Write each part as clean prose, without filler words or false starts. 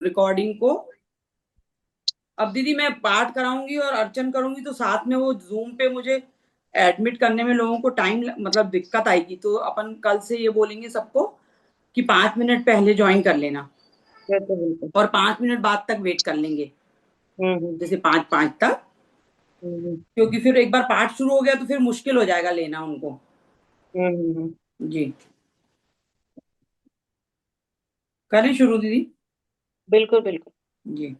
Recording को। अब दीदी मैं पाठ कराऊंगी और अर्चन करूंगी तो साथ में वो जूम पे मुझे एडमिट करने में लोगों को टाइम मतलब दिक्कत आएगी, तो अपन कल से ये बोलेंगे सबको कि 5 मिनट पहले ज्वाइन कर लेना बिल्कुल बिल्कुल। और 5 मिनट बाद तक वेट कर लेंगे, हम्म। जैसे 5 5 तक। हम्म। क्योंकि फिर एक बार पाठ शुरू हो गया तो फिर मुश्किल हो जाएगा लेना उनको। हम्म। जी, करें शुरू दीदी। बिल्कुल बिल्कुल। जी।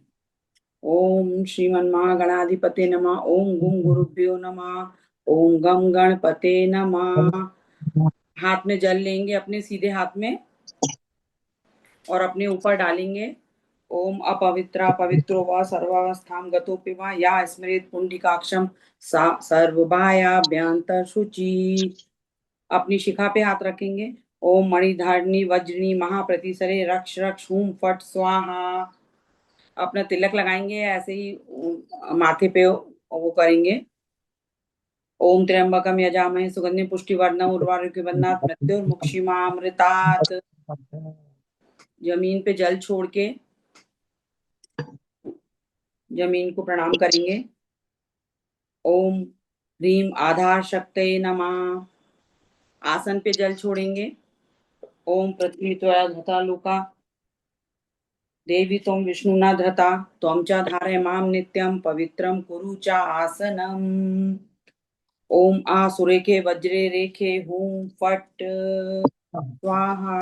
ओम श्रीमन महागणाधिपते नमः। ओम गुम गुरुभ्यो नमः। ओम गम गणपते नमः। हाथ में जल लेंगे अपने सीधे हाथ में और अपने ऊपर डालेंगे। ओम अपवित्रा पवित्रो व सर्वावस्थां गतोपि वा या स्मृत पुंडिकाक्षम सा सर्वभायाभ्यंतर शुचि। अपनी शिखा पे हाथ रखेंगे। ओम मणिधारिणी वज्रिणी महाप्रतिसरे रक्ष रक्ष हूम फट स्वाहा। अपना तिलक लगाएंगे ऐसे ही माथे पे वो करेंगे। ओम त्र्यंबकम यजामहे सुगंधिम पुष्टिवर्धनम उर्वारुकमिव बन्नात् मृत्युर्मुक्षीमामृतात्। जमीन पे जल छोड़ के जमीन को प्रणाम करेंगे। ओम ह्रीम आधार शक्तये नमः। आसन पे जल छोड़ेंगे। ओम पृथ्वी त्वया धता लुका देवी त्वं विष्णुना धृता त्वं च धारय मां नित्यं पवित्रं कुरु च आसनम्। ओम आ सुरेखे वज्रे रेखे हूं फट स्वाहा।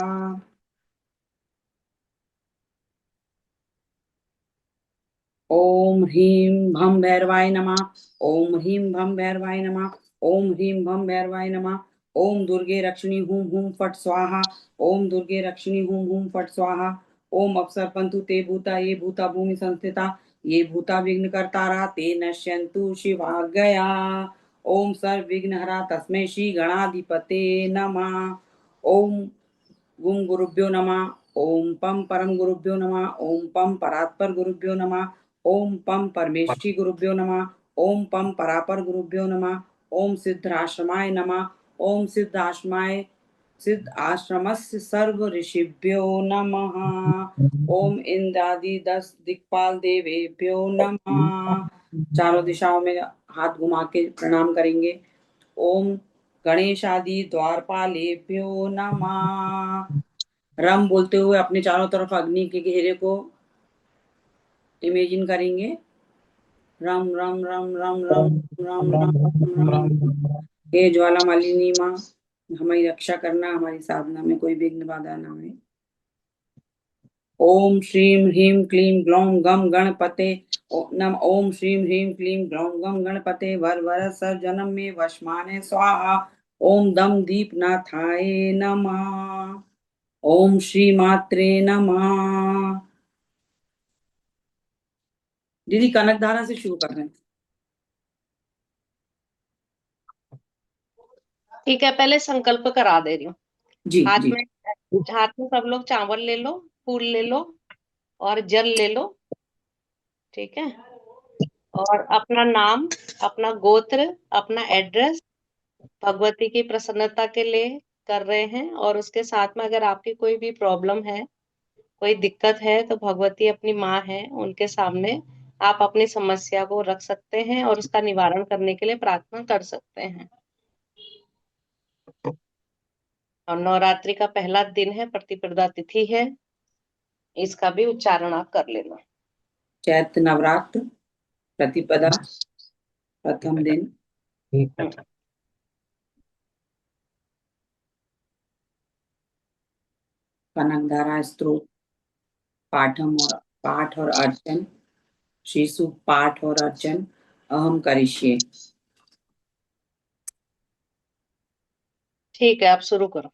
ओम ह्रीं भम भैरवाय नमः। ओम ह्रीं भम भैरवाय नमः। ओम ह्रीं भम भैरवाय नमः। ओम दुर्गे रक्षिणी हूं हूं फट स्वाहा। ओम दुर्गे रक्षिणी हूं हूं फट स्वाहा। ओम अपसर्पन्तु ते भूता ये भूता भूमि संस्थिता ये भूता विघ्न कर्तारा ते नश्यन्तु शिवाज्ञया। ओम सर्व विघ्नहरा तस्मै श्री गणाधिपते नमः। ओम गुम गुरुभ्यो नमः। ओम पम परम गुरुभ्यो नमः। ओम पम परात्पर गुरुभ्यो नमः। ओम पम परमेष्ठी गुरुभ्यो नमः। ओम पम परापर गुरुभ्यो नमः। ओम सिद्धाश्रमाय नमः। ओम सिद्ध आश्रमस्य सर्व ऋषिभ्यो नमः। ओम इंद्रादि 10 दिक्पाल देवेभ्यो नमः। चारों दिशाओं में हाथ घुमा के प्रणाम करेंगे। ओम गणेशादि द्वारपालेभ्यो नमः। रम बोलते हुए अपने चारों तरफ अग्नि के घेरे को इमेजिन करेंगे। रम रम रम रम रम रम रम रम रम। हे ज्वाला मालिनी माँ, हमारी रक्षा करना, हमारी साधना में कोई विघ्न बाधा ना आए। ओम श्रीम ह्रीम क्लीम ग्लौम गम गणपते नम। ओम श्रीम ह्रीम क्लीम ग्लौम गम गणपते वर वर सर जन्म में वशमाने स्वाहा। ओम दम दीप नाथाय नमः। ओम श्री मात्रे नमः। दीदी कनक धारा से शुरू कर रहे हैं। ठीक है, पहले संकल्प करा दे रही हूँ। जी हाथ जी। में हाथ में सब लोग चावल ले लो, फूल ले लो और जल ले लो। ठीक है। और अपना नाम, अपना गोत्र, अपना एड्रेस भगवती की प्रसन्नता के लिए कर रहे हैं। और उसके साथ में अगर आपकी कोई भी प्रॉब्लम है, कोई दिक्कत है, तो भगवती अपनी माँ है, उनके सामने आप अपनी समस्या को रख सकते हैं और उसका निवारण करने के लिए प्रार्थना कर सकते हैं। और नवरात्रि का पहला दिन है, प्रतिपदा तिथि है, इसका भी उच्चारण आप कर लेना। चैत्र नवरात्र प्रतिपदा प्रथम दिन। कनक धारा स्तोत्र पाठ और अर्चन। श्री सूक्त पाठ और अर्चन अहम करिष्ये। ठीक है, आप शुरू करो।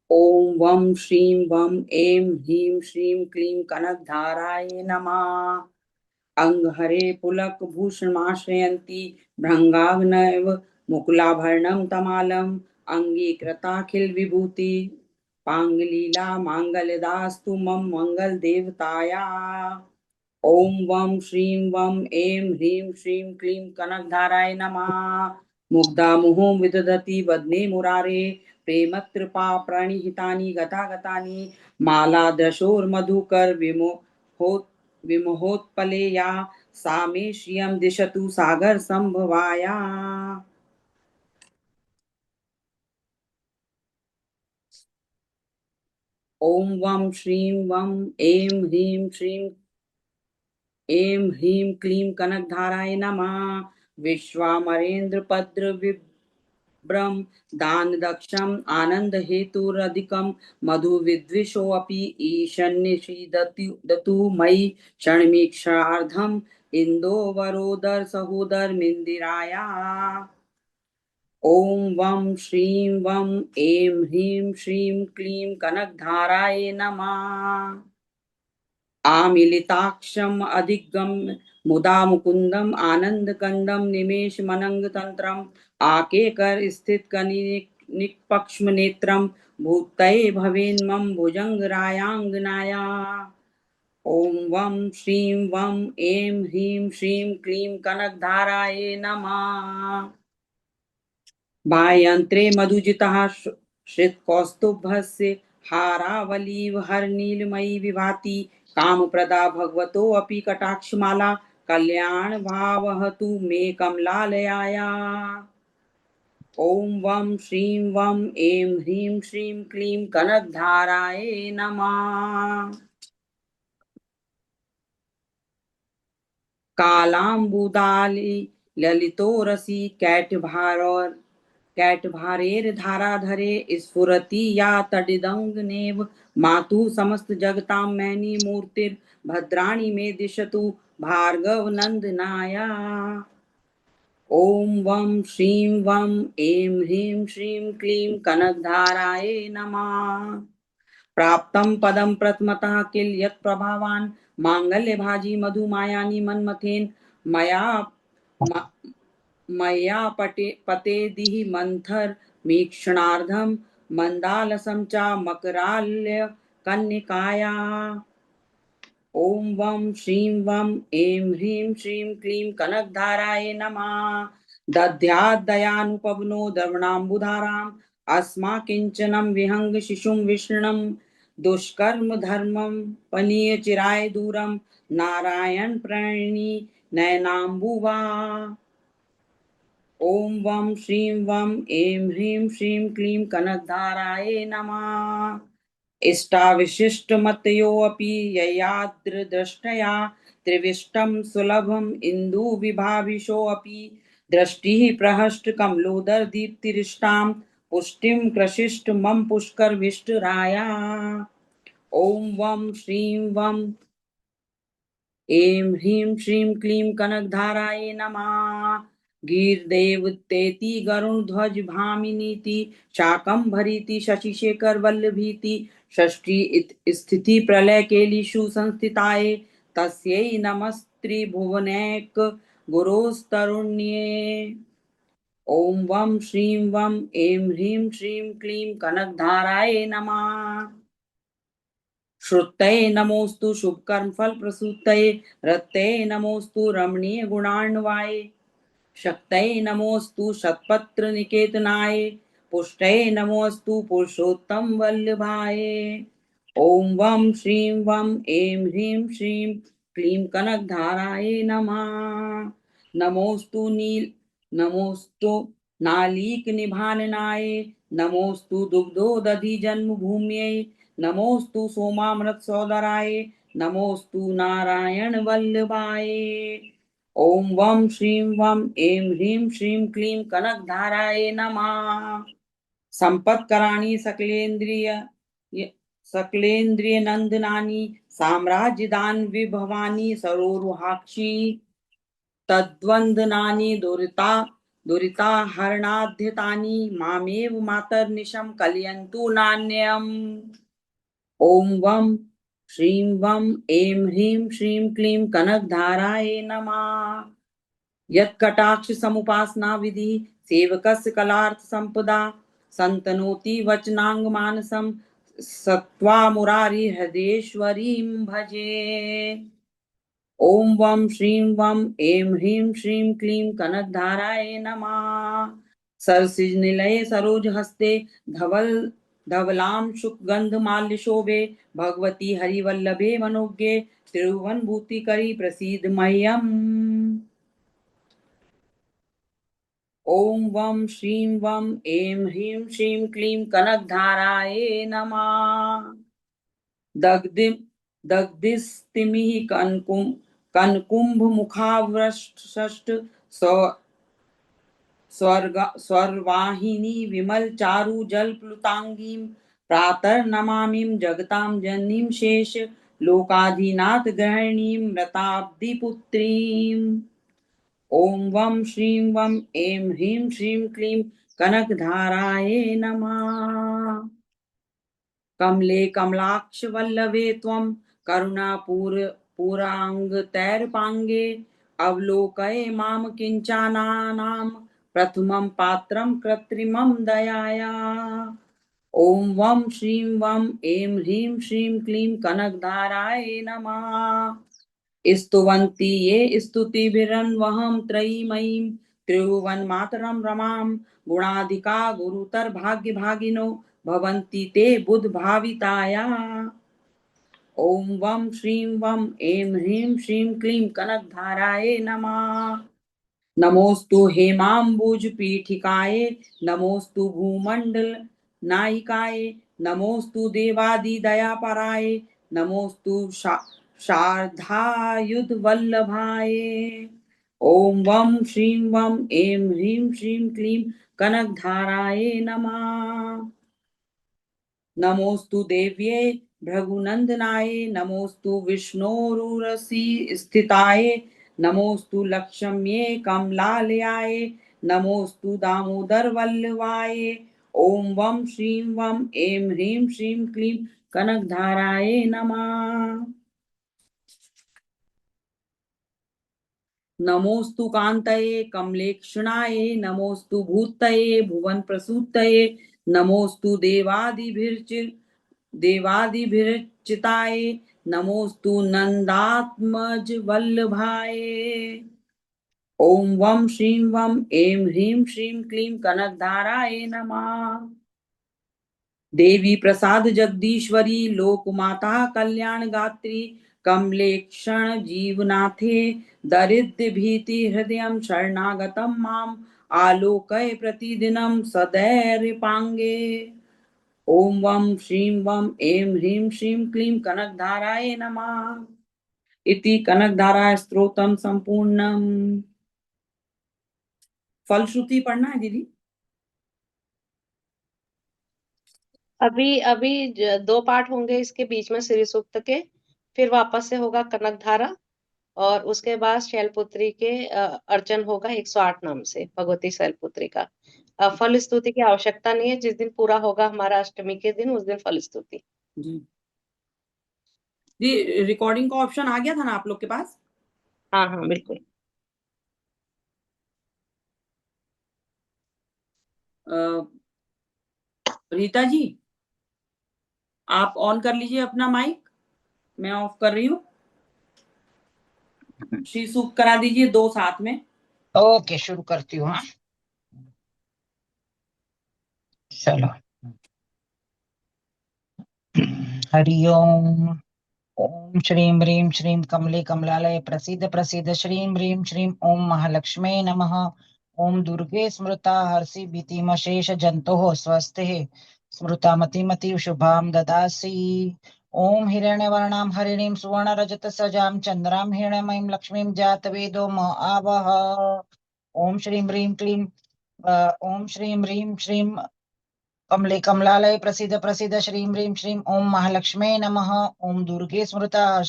ओम वम श्रीम वम एम ह्रीम श्रीम क्लीम कनक धाराय नमः। अंगहरे पुलक भूषणमाश्रयन्ती भृंगाग्नैव मुकुलाभरणं तमालम् अंगीकृताखिल विभूति पांगलीला मांगल्यदास्तु मम मंगल देवताया। ओम वम श्रीम वम एम ह्रीम श्रीम क्लीम कनकधाराय नमः। मुग्धा मुहुं विदधति वदने मुरारे प्रेमकृपा प्रणिहितानि गतागतानि मालादशोर्मधुकर विमोहोत्पले या सा मे श्रियं दिशतु सागर संभवाया। ओम वं श्रीं वं ऐं ह्रीं श्रीं ऐं ह्रीं क्लीं कनकधाराय नमः। विश्वामरेन्द्रपद्र विभ्रम दान दक्षम आनंद हेतुरधिकम मधु विद्विषोऽपि ईशन्निषीदतु दतु मयि क्षणमीक्षार्धम इंदोवरोदर सहोदर मिंदिराया। ओम वं श्रीं वं ऐं ह्रीं श्रीं क्लीं कनकधाराय नमः। आमीलिताक्षम् अधिगम्य मुदा मुकुन्दम् आनन्दकन्दं निमेषमनङ्गतन्त्रम् आकेकर स्थितकनिनिक्पक्ष्मनेत्रं भूतये भवेन्मम भुजङ्गरायाङ्गनाया। ॐ वं श्रीं वं ऐं ह्रीं श्रीं क्लीं कनकधाराय नमः। वायंत्रे मधुजितः श्रितकौस्तुभस्य हारावलीव हरनीलमयी विभाति कामप्रदा भगवतोऽपि कटाक्षमाला कल्याण भावहतु मे कमलालयाया। ॐ वं श्रीं वं ऐं ह्रीं श्रीं क्लीं कनकधाराय नमः। कालाम्बुदाली ललितोरसी कैटभारेर धाराधरे स्फुरति या तडिदङ्गनेव मातु समस्त जगतां मैनी मूर्तिर्भद्राणि मे दिशतु भार्गवनन्दनाया। ॐ वं श्रीं वं ऐं ह्रीं श्रीं क्लीं कनकधाराय नमः। प्राप्तं पदं प्रथमतः किल यत् प्रभावान् माङ्गल्यभाजी मधुमायानि मन्मथेन मया पतेदिः मंथर मीक्षणार्धं मन्दालसं च मकराल्य कन्यकाया। ॐ वं श्रीं वं ऐं ह्रीं श्रीं क्लीं कनकधाराय नमः। दध्यादयानुपवनो द्रवणाम्बुधाराम् अस्माकिञ्चनं विहंग शिशुं विष्णुं दुष्कर्म धर्मं पनीय चिराय दूरं नारायण प्रणिनी नयनाम्बुवा। ॐ वं श्रीं वं ऐं ह्रीं श्रीं क्लीं कनकधाराय नमः। इष्टाविशिष्टमतयोऽपि ययाद्रदृष्टया त्रिविष्टं सुलभम् इन्दुविभाविषोऽपि दृष्टिः प्रहष्टकमलोदरदीप्तिरिष्टां पुष्टिं प्रशिष्ट मम पुष्करविष्टराया। ॐ वं श्रीं वं ऐं ह्रीं श्रीं क्लीं कनकधाराय नमः। गीर्देवतेति गरुणध्वज भामिनीति शाकंभरीति शशिशेखर वल्लभीति षष्ठी स्थिति प्रलय केलिषु संस्थिताय तस्यै नमस्त्रिभुवनैक गुरोस्तरुण्ये। ॐ वं श्रीं वं ऐं ह्रीं श्रीं क्लीं कनकधाराय नमः। श्रुतये नमोस्तु शुभकर्म फल प्रसूतये रतये नमोस्तु रमणीय गुणान्वाये शक्तये नमोस्तु शतपत्र निकेतनाय पुष्टये नमोस्तु पुरुषोत्तम वल्लभाय। ॐ वं श्रीं वं ऐं ह्रीं श्रीं क्लीं कनकधाराय नमः। नमोस्तु नालीक निभाननाय नमोस्तु दुग्धोदधि जन्मभूम्यै नमोस्तु सोमामृत सौदराय नमोस्तु नारायण वल्लभाय। ॐ वं श्रीं वं ऐं ह्रीं श्रीं क्लीं कनकधाराय नमः। संपत्कराणि सकलेन्द्रियनन्दनानि साम्राज्यदान विभवानि सरोरुहाक्षी तद्वन्दनानि दुरिता हरणाद्यतानि मामेव मातर्निशं कलयन्तु नान्यम्। ॐ वं श्रीं वं ऐं ह्रीं श्रीं क्लीं कनकधाराय नमः। यत्कटाक्ष समुपासना विधि सेवकस्य कलार्थ संपदा संतनोति वचनांग मानसम सत्वा मुरारी हृदयेश्वरीं भजे। ओम वम श्रीं वम ऐं ह्रीं श्रीं क्लीं कनकधाराय नमः। सरसिज निलये सरोज हस्ते धवल धवलां शुकगंध माल्य शोभे भगवती हरिवल्लभे मनोज्ञे त्रिभुवनभूति करी प्रसीद मह्यम। ओम वम श्रीं वम ऐं ह्रीं श्रीं क्लीं कनकधाराय नमः। दग्धि दग्धिस्तिमिः कनकुंभ मुखावृष्ट स्वर्वाहिनी विमल चारु जल प्लुतांगीं प्रातः नमामिं जगतां जननीं शेष लोकाधिनाथ गृहिणीं मृताब्धि पुत्रीम्। ओम वम श्रीं वम ऐं ह्रीं श्रीं क्लीं कनकधाराय नमः। कमले कमलाक्ष वल्लभे त्वं करुणापूराङ्गतैर्पाङ्गे अवलोकय मां किञ्चनानां प्रथमं पात्रं कृत्रिमं दयाया। ओम वम श्रीं वम ऐं ह्रीं श्रीं क्लीं कनकधाराय नमः। स्तुवन्ति ये स्तुतिभिरन्वहं त्रयीमयीं त्रिभुवनमातरं रमां गुणाधिका गुरुतर भाग्यभागिनो भवन्ति ते बुधभाविताया। ओम वम श्रीं वम ऐं ह्रीं श्रीं क्लीं कनकधाराय नमः। नमोस्तु हेमाम्बुज पीठिकाय नमोस्तु भूमंडल नायिकाय नमोस्तु देवादिदयापराय नमोस्तु शारदायुध वल्लभाय। ओम वम श्रीं वम ऐं ह्रीं श्रीं क्लीं कनकधाराय नमः। नमोस्तु देव्ये भृगुनंदनाय नमोस्तु विष्णोरुरसी स्थिताय नमोस्तु लक्ष्म्ये कमलालयाय नमोस्तु दामोदर वल्लभाय। ओम वम श्रीं वम ऐं ह्रीं श्रीं क्लीं कनकधाराय नमः। नमोस्तु कांतये कमलेक्षणाय नमोस्तु भूतये भुवन प्रसूतये नमोस्तु देवादिभिर्चिताय नमोस्तु नंदात्मज वल्लभाय। ओम वम श्रीं वम ऐं ह्रीं श्रीं क्लीं कनकधाराय नमः। देवी प्रसाद जगदीश्वरी लोकमाता कल्याण गात्री कमलेक्षण जीवनाथे दरिद्र भीति हृदय शरणागतम माम आलोकय प्रतिदिनम सदैर्य पांगे। ओम वम श्रीं वम ऐं ह्रीं श्रीं क्लीं कनकधाराय नमः। इति कनकधारा स्तोत्रम संपूर्णम। फलश्रुति पढ़ना है दीदी। अभी अभी 2 पाठ होंगे इसके बीच में श्री सूक्त के, फिर वापस से होगा कनकधारा, और उसके बाद शैलपुत्री के अर्चन होगा 108 नाम से भगवती शैलपुत्री का। फल स्तुति की आवश्यकता नहीं है, जिस दिन पूरा होगा हमारा अष्टमी के दिन, उस दिन फल स्तुति। जी जी रिकॉर्डिंग का ऑप्शन आ गया था ना आप लोग के पास? हाँ हाँ बिल्कुल। रीता जी आप ऑन कर लीजिए अपना माइक, मैं ऑफ कर रही हूँ। श्री सूक्त करा दीजिए 2 साथ में। ओके शुरू करती हूँ। हाँ चलो। हरि ओम। ओम श्रीं ह्रीं श्रीं कमले कमलालय प्रसीद प्रसीद श्रीं ह्रीं श्रीं ओम महालक्ष्मी नमः। ओम दुर्गे स्मृता हर्षि भीतिमशेष जंतोः स्वस्ति स्मृता मतिमति शुभां ददासि। ओम हिरण्यवर्णां हरिणीं सुवर्ण रजत सजां चंद्रां हिरण्यमयीं लक्ष्मीं जातवेदो म आवह। ओम श्रीं ह्रीं क्लीं ओम श्रीं ह्रीं श्रीं कमले कमलालय प्रसिद्ध प्रसिद्ध श्रीं ह्रीं श्रीं ओम महालक्ष्मी नमः। ओम दुर्गे स्मृता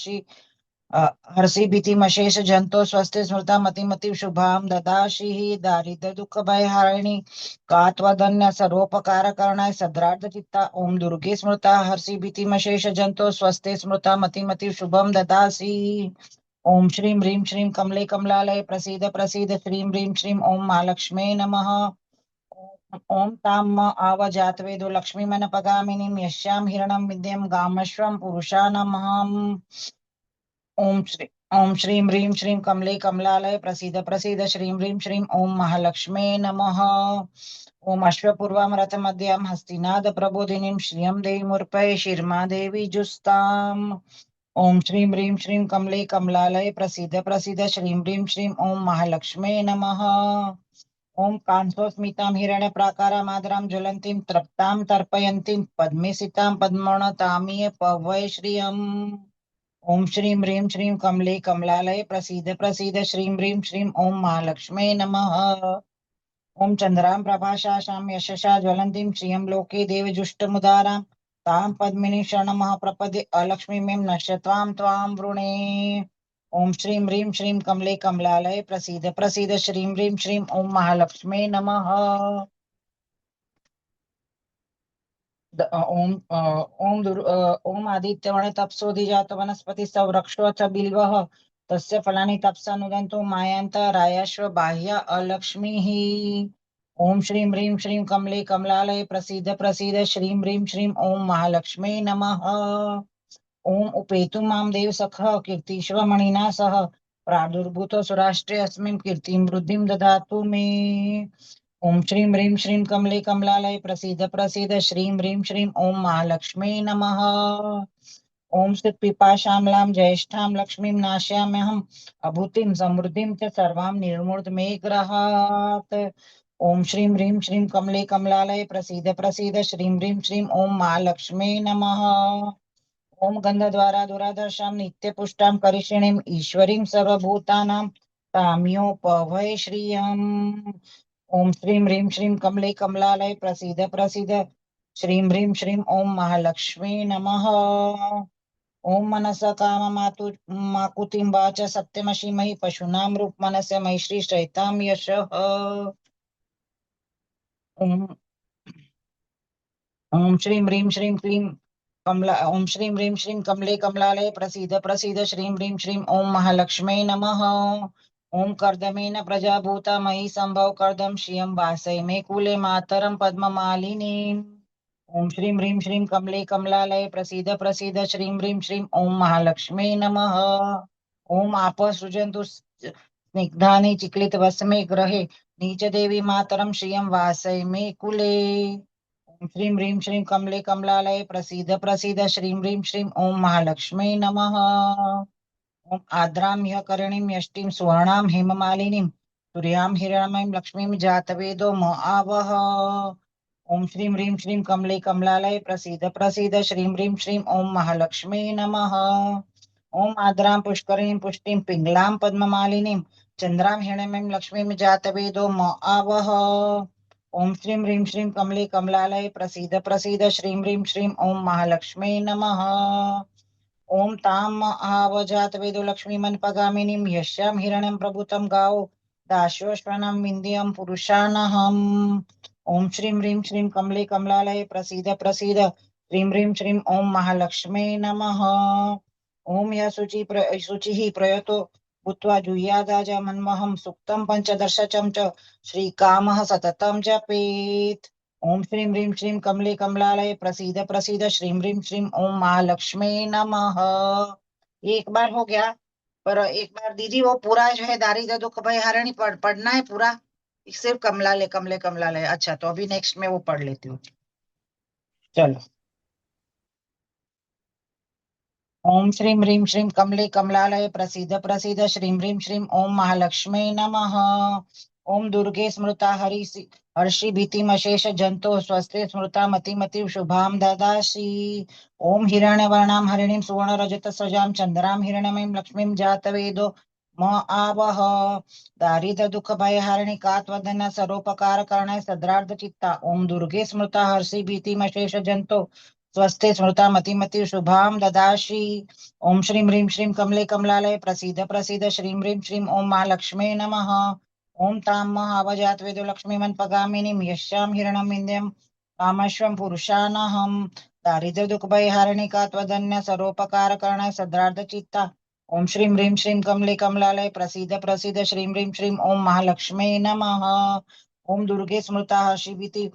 हर्षि भीतिमशेष जंतो स्वस्ति स्मृता मतिमति शुभां ददाशि। दारिद्र्य दुख भय हारिणी कात्वदन्य सर्वोपकार करणाय सद्रार्थ चित्ता ओम दुर्गे स्मृता हर्षि भीतिमशेष जंतो स्वस्ति स्मृता मतिमति शुभम ददासि। ओम श्रीं ह्रीं श्रीं कमले कमलालय प्रसीद प्रसीद श्रीं ह्रीं श्रीं ओम महालक्ष्मी नमः। ओम ताम आवजातवेदो लक्ष्मी मन पगामिनीं यस्यां हिरणं विद्यं गामश्वं पुरुषानमहम्। ओम श्री ओम श्रीं ह्रीं श्रीं कमले कमलालय प्रसीद प्रसीद श्रीं ह्रीं श्रीं ओम महालक्ष्मे नमः। ओम अश्वपूर्वामृत मध्यां हस्तिनाद प्रबोधिनीं श्रियं देवीमूर्पये शिर्मा देवी जुस्ताम्। ओम श्रीं ह्रीं श्रीं कमले कमलालय प्रसीद प्रसीद श्रीं ह्रीं श्रीं ओम महालक्ष्मे नमः। ओम कांसोस्मितां हिरण्यप्राकारामादरां ज्वलन्तीं तृप्तां तर्पयन्तीं पद्मेसितां पद्मोणतामिये पवय श्रियम्। ओम श्रीं ह्रीं श्रीं कमले कमलालय प्रसीद प्रसीद श्रीं ह्रीं श्रीं ओम महालक्ष्मे नमः। ओम चंद्रां प्रभाषाशां यशसा ज्वलन्तीं श्रियं लोके देवजुष्टमुदारां तां पद्मिनी शरणमः प्रपदे अलक्ष्मीं नश्यत्वां त्वां वृणे। ओम श्रीं ह्रीं श्रीं कमले कमलालय प्रसीद प्रसीद श्रीं ह्रीं श्रीं ओम महालक्ष्मे नमः। ओम आदित्यवने तपसोऽधिजात वनस्पति वृक्षो च बिल्वः तस्य फलानि तपसा नुदन्तु मायान्त रायाश्व बाह्य अलक्ष्मीः। ओम श्रीं ह्रीं श्रीं कमले कमलालय प्रसीद प्रसीद श्रीं ह्रीं श्रीं ओम महालक्ष्मे नमः। ओम उपेतु मां देव सखः कीर्तिश्व मणिना सह प्रादुर्भूतो सुराष्ट्रे अस्मिन् कीर्तिं वृद्धिं ददातु मे। ओम श्रीं ह्रीं श्रीं कमले कमलालय प्रसीद प्रसीद श्रीं ह्रीं श्रीं ओम महालक्ष्मे नमः। ओम स्थित पिपाशामलां ज्येष्ठां लक्ष्मीं नाशयाम्यहम् अभूतिं समृद्धिं च सर्वां निर्मूर्ध मे गृहात्। ओम श्रीं ह्रीं श्रीं कमले कमलालय प्रसीद प्रसीद श्रीं ह्रीं श्रीं ओम महालक्ष्मे नमः। ओम गंधद्वारा दुरादर्शां नित्यपुष्टां करिष्यणीं ईश्वरीं सर्वभूतानां ताम्योपभय श्रियम्। ओम श्रीं ह्रीं श्रीं कमले कमलालय प्रसीद प्रसीद श्रीं ह्रीं श्रीं ओम महालक्ष्मी नमः। ओम मनसा काममातु माकुतिं वाच सत्यमशीमहि पशूनां रूप मनस्य मयि श्री श्रैतां यशः। ओम ओम श्रीं ह्रीं श्रीं क्लीं कमला ओम श्रीं ह्रीं श्रीं कमले कमलालय प्रसीद प्रसीद श्रीं ह्रीं श्रीं ओम महालक्ष्मे नमः। ओम कर्दमेन प्रजाभूता मयि संभव कर्दम श्रियं वासय मे कुले मातरं पद्ममालिनीम्। ओम श्रीं ह्रीं श्रीं कमले कमलालय प्रसीद प्रसीद श्रीं ह्रीं श्रीं ओम महालक्ष्मे नमः। ओम आप सृजन्तु स्निग्धानि चिक्लित वसमे ग्रहे नीच देवी मातरं श्रियं वासय मे कुले। ओम श्रीं ह्रीं श्रीं कमले कमलालय प्रसीद प्रसीद श्रीं ह्रीं श्रीं ओम महालक्ष्मे नमः। ओम आद्रां ह्य करणीं यष्टिं सुवर्णां हेममालिनीं सूर्यां हिरण्मयीं लक्ष्मीं जातवेदो म आवह। ओम श्रीं ह्रीं श्रीं कमले कमलालय प्रसीद प्रसीद श्रीं ह्रीं श्रीं ओम महालक्ष्मे नमः। ओम आद्रां पुष्करीं पुष्टिं पिङ्गलां पद्ममालिनीं चन्द्रां हिरण्मयीं लक्ष्मीं जातवेदो म आवह। ओम श्रीं ह्रीं श्रीं कमले कमलालय प्रसीद प्रसीद श्रीं ह्रीं श्रीं ओम महालक्ष्मे नमः। ओम ताम आवजातवेदो लक्ष्मीमन्पगामिनीं यस्यां हिरण्यं प्रभूतं गावो दाश्वश्वनं विन्द्यं पुरुषानहम्। ओम श्रीं ह्रीं श्रीं कमले कमलालय प्रसीद प्रसीद श्रीं ह्रीं श्रीं ओम महालक्ष्मे नमः। ओम या शुचिः प्रयतो भूत्वा जुह्यादाज मन्महं सुक्तं पंचदशचं च श्रीकामः सततं जपेत्। ओम श्रीं ह्रीं श्रीं कमले कमलालय प्रसीद प्रसीद श्रीं ह्रीं श्रीं ओम महालक्ष्मे नमः। एक बार हो गया, पर एक बार दीदी वो पूरा जो है दारिद्र्य दुख भय हरणी पढ़ना है पूरा, सिर्फ कमलालय कमले कमलालय। अच्छा, तो अभी नेक्स्ट में वो पढ़ लेती हूँ। चलो। ओम श्रीं ह्रीं श्रीं कमले कमलालय प्रसीद प्रसीद श्रीं ह्रीं श्रीं ओम महालक्ष्मे नमः। ओम दुर्गे स्मृता हर्षि भीतिमशेष जंतो स्वस्ते स्मृता मतिमति शुभां ददासि। ओम हिरण्यवर्णां हरिणीं सुवर्ण रजत सजां चंद्रां हिरण्यमयीं लक्ष्मीं जातवेदो म आवह। दारिद्र्य दुख भय हारिणी कात्वदन सरोपकार करणाय सद्रार्थ चित्ता। ओम दुर्गे स्मृता हर्षि भीतिमशेष जंतो स्वस्ते स्मृता मतिमति शुभां ददासि। ओम श्रीं ह्रीं श्रीं कमले कमलालय प्रसीद प्रसीद श्रीं ह्रीं श्रीं ओम महालक्ष्मे नमः। ओम ताम आवजातवेदो लक्ष्मीमन्पगामिनीं यस्यां हिरण्यं विन्द्यं कामश्वं पुरुषानहम्। दारिद्र्य दुख भय हारिणी कात्वदन्य सरोपकार करणाय सद्रार्थ चित्ता। ओम श्रीं ह्रीं श्रीं कमले कमलालय प्रसीद प्रसीद श्रीं ह्रीं श्रीं ओम महालक्ष्मे नमः। ओम दुर्गे स्मृता हर्षि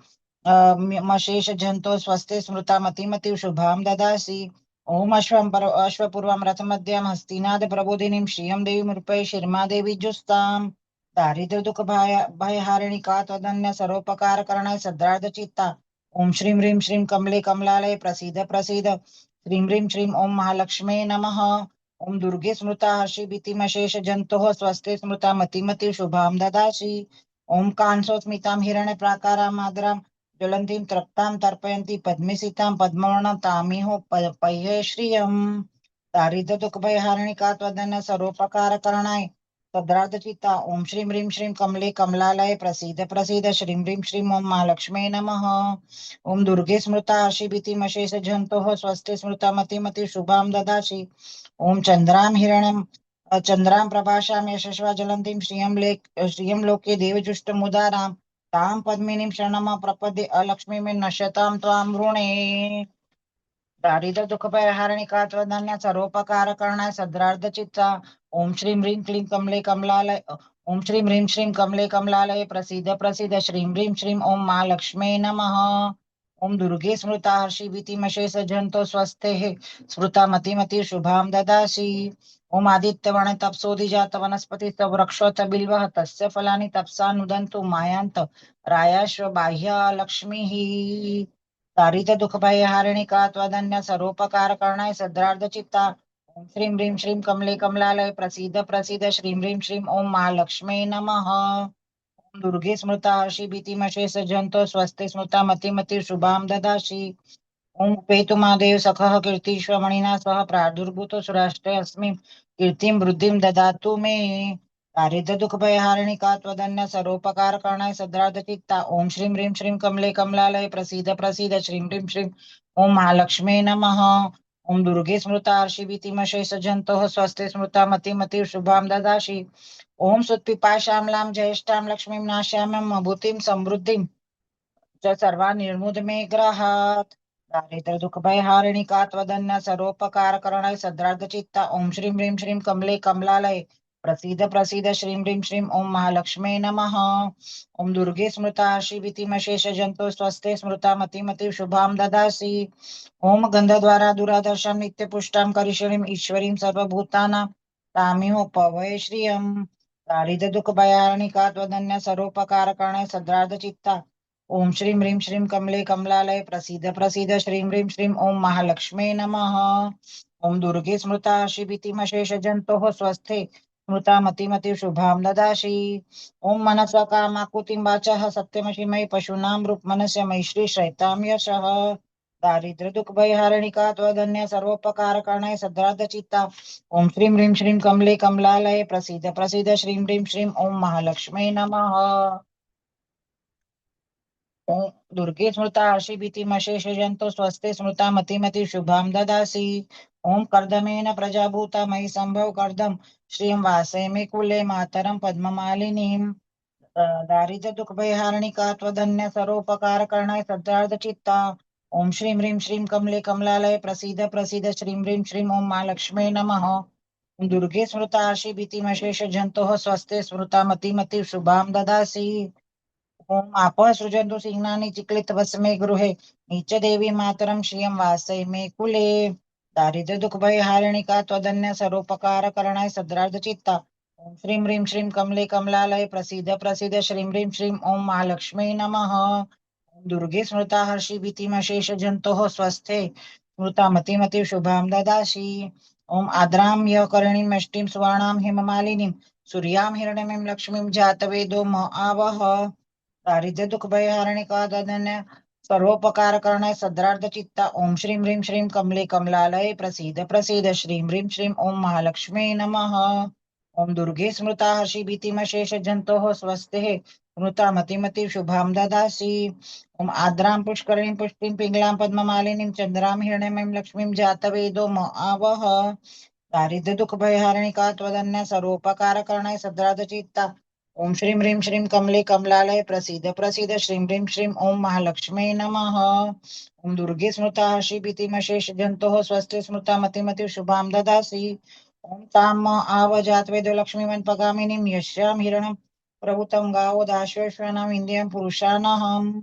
मशेष जंतो स्वस्ते स्मृता मतिमति शुभां ददासि। ओम अश्वपूर्वं रथमध्यं हस्तिनाद प्रबोधिनीं श्रियं देवीं रूपये शर्मा देवी जुस्तां दारिद्र्य दुख भयहारिणिका त्वदन्य सर्वोपकारकरणाय सद्रार्ध चित्ता ओम श्रीं ह्रीं श्रीं कमले कमलालय प्रसीद प्रसीद श्रीं ह्रीं श्रीं ओम महालक्ष्मे नमः ओम दुर्गे स्मृता हर्षि भीतिमशेष जंतोः स्वस्ते स्मृता मतिमति शुभां ददासि ओम कांसोस्मितां हिरण्य प्राकारां मादरां ज्वलंतीं तृप्तां तर्पयन्ती पद्मसितां पद्मवर्णां तामिहो पह्ये श्रियम् दारिद्र्य दुख भयहारिणिका त्वदन्य सर्वोपकार करणाय सद्रार्थ चित्ता ओम श्रीं ह्रीं श्रीं कमले कमलालय प्रसीद प्रसीद श्रीं ह्रीं श्रीं ओम महालक्ष्मे नमः ओम दुर्गे स्मृता हर्षि भीतिमशेष जंतोः स्वस्ति स्मृता मतिमति शुभां ददासि ओम चंद्रां प्रभाषां यशस्वा ज्वलन्तीं श्रियं लोके देवजुष्टमुदारां तां पद्मिनीं शरणमा प्रपद्ये अलक्ष्मीं नश्यतां त्वां वृणे दारिद्र्य दुख भयहारिणिका त्वदन्य सर्वोपकार करणाय सद्रार्ध चित्ता ओम श्रीं ह्रीं क्लीं कमले कमलालय ओम श्रीं ह्रीं श्रीं कमले कमलालय प्रसीद प्रसीद श्रीं ह्रीं श्रीं ओम महालक्ष्मे नमः ओम दुर्गे स्मृता हर्षि भीतिमशेष जंतो स्वस्थे स्मृता मतिमति शुभां ददासि ओम आदित्यवर्ण तपसोदिजात वनस्पति वृक्षोत बिल्वः तस्य फलानि तपसा नुदन्तु मायान्त रायाश्व बाह्य लक्ष्मीः दारिद्र्य दुख भयहारिणिका त्वदन्य सर्वोपकार करणाय सद्रार्ध चित्ता ओम श्रीं ह्रीं श्रीं कमले कमलालय प्रसीद प्रसीद श्रीं ह्रीं श्रीं ओम महालक्ष्मे नमः ओम दुर्गे स्मृता हर्षि भीतिमशेष जंतो स्वस्ति स्मृता मतिमति शुभां ददासि ओम उपेतु महादेव सखः कीर्तिश्वमणिना सह प्रादुर्भूतो सुराष्ट्रे अस्मिन् कीर्तिं वृद्धिं ददातु मे दारिद्र्य दुख भयहारिणिका त्वदन्य सर्वोपकार करणाय सद्रार्ध चित्ता ओम श्रीं ह्रीं श्रीं कमले कमलालय प्रसीद प्रसीद श्रीं ह्रीं श्रीं ओम महालक्ष्मे नमः ओम दुर्गे स्मृता हर्षि भीतिमशेष जंतोः स्वस्ति स्मृता मतिमति शुभां ददासि ओम सुत्पिपाशामलां ज्येष्ठां लक्ष्मीं नाश्यामं भूतिं समृद्धिं च सर्वा निर्मुद मे ग्रहात् दारिद्र्य दुख भयहारिणिका त्वदन्य सर्वोपकार करणाय सद्रार्ध चित्ता ओम श्रीं ह्रीं श्रीं कमले कमलालय प्रसीद प्रसीद श्रीं ह्रीं श्रीं ओम महालक्ष्मे नमः ओम दुर्गे स्मृता हर्षि भीतिमशेष जंतो स्वस्ते स्मृता मतिमति शुभां ददासि ओम गंधद्वारा दुरादर्शं नित्यपुष्टां करिष्यणीं ईश्वरीं सर्वभूतानां तामिहो पवये श्रियम् दारिद्र्य दुख भयहारिणिका त्वदन्य सर्वोपकार करणाय सद्रार्ध चित्ता ओम श्रीं ह्रीं श्रीं कमले कमलालय प्रसीद प्रसीद श्रीं ह्रीं श्रीं ओम महालक्ष्मे नमः ओम दुर्गे स्मृता हर्षि भीतिमशेष जंतोः स्वस्थे स्मृता मतिमति शुभां ददासि ओम मनसा कामाकुतिं वाचः सत्यमसि मयि पशूनां रूप मनस्य मैश्री श्रैतां यशः दारिद्र्य दुख भयहारिणिका त्वदन्य सर्वोपकार करणाय सद्रार्ध चित्ता ओम श्रीं ह्रीं श्रीं कमले कमलालय प्रसीद प्रसीद श्रीं ह्रीं श्रीं ओम महालक्ष्मे नमः ओम दुर्गे स्मृता हर्षि भीतिमशेष जंतो स्वस्ते स्मृता मतिमति शुभां ददासि ओम कर्दमेन प्रजाभूता मयि संभव कर्दम श्रियं वासे मे कुले मातरं पद्ममालिनीं दारिद्र्य दुख भयहारिणिका त्वदन्य सर्वोपकार करणाय सद्रार्ध चित्ता ओम श्रीं ह्रीं श्रीं कमले कमलालय प्रसीद प्रसीद श्रीं ह्रीं श्रीं ओम महालक्ष्मे नमः ओम दुर्गे स्मृता हर्षि भीतिमशेष जंतोः स्वस्ते स्मृता मतिमति शुभां ददासि ओम आपः सृजन्तु सिंहानि चिक्लितवसमे गृहे नीच देवी मातरं श्रियं वासय मे कुले दारिद्र्य दुख भयहारिणिका त्वदन्य सर्वोपकार करणाय सद्रार्ध चित्ता ओम श्रीं ह्रीं श्रीं कमले कमलालय प्रसीद प्रसीद श्रीं ह्रीं श्रीं ओम महालक्ष्मे नमः ओम दुर्गे स्मृता हर्षि भीतिमशेष जंतोः स्वस्थे स्मृता मतिमति शुभां ददासि ओम आद्रां य करणीं अष्टिं सुवर्णां हेममालिनीं सूर्यां हिरण्यमीं लक्ष्मीं जातवेदो म आवह दारिद्र्य दुख भयहारिणिका त्वदन्य सर्वोपकार करणाय सद्रार्ध चित्ता ओम श्रीं ह्रीं श्रीं कमले कमलालय प्रसीद प्रसीद श्रीं ह्रीं श्रीं ओम महालक्ष्मे नमः ओम दुर्गे स्मृता हर्षि भीतिमशेष जंतोः स्वस्ते स्मृता मतिमति शुभां ददासि ओम आद्रां पुष्करणीं पुष्टिं पिंगलां पद्ममालिनीं चंद्रां हिरण्यमीं लक्ष्मीं जातवेदो म आवह दारिद्र्य दुख भयहारिणिका त्वदन्य सर्वोपकार करणाय सद्रार्ध चित्ता ओम श्रीं ह्रीं श्रीं कमले कमलालय प्रसीद प्रसीद श्रीं ह्रीं श्रीं ओम महालक्ष्मे नमः ओम दुर्गे स्मृता हर्षि भीतिमशेष जंतोः स्वस्ति स्मृता मतिमति शुभां ददासि ओम ताम आव जातवेदो लक्ष्मीवन् पगामिनीं यस्यां हिरण्यं प्रभुतं गावो दाश्वेश्वनाम् इन्द्रियं पुरुषानहम्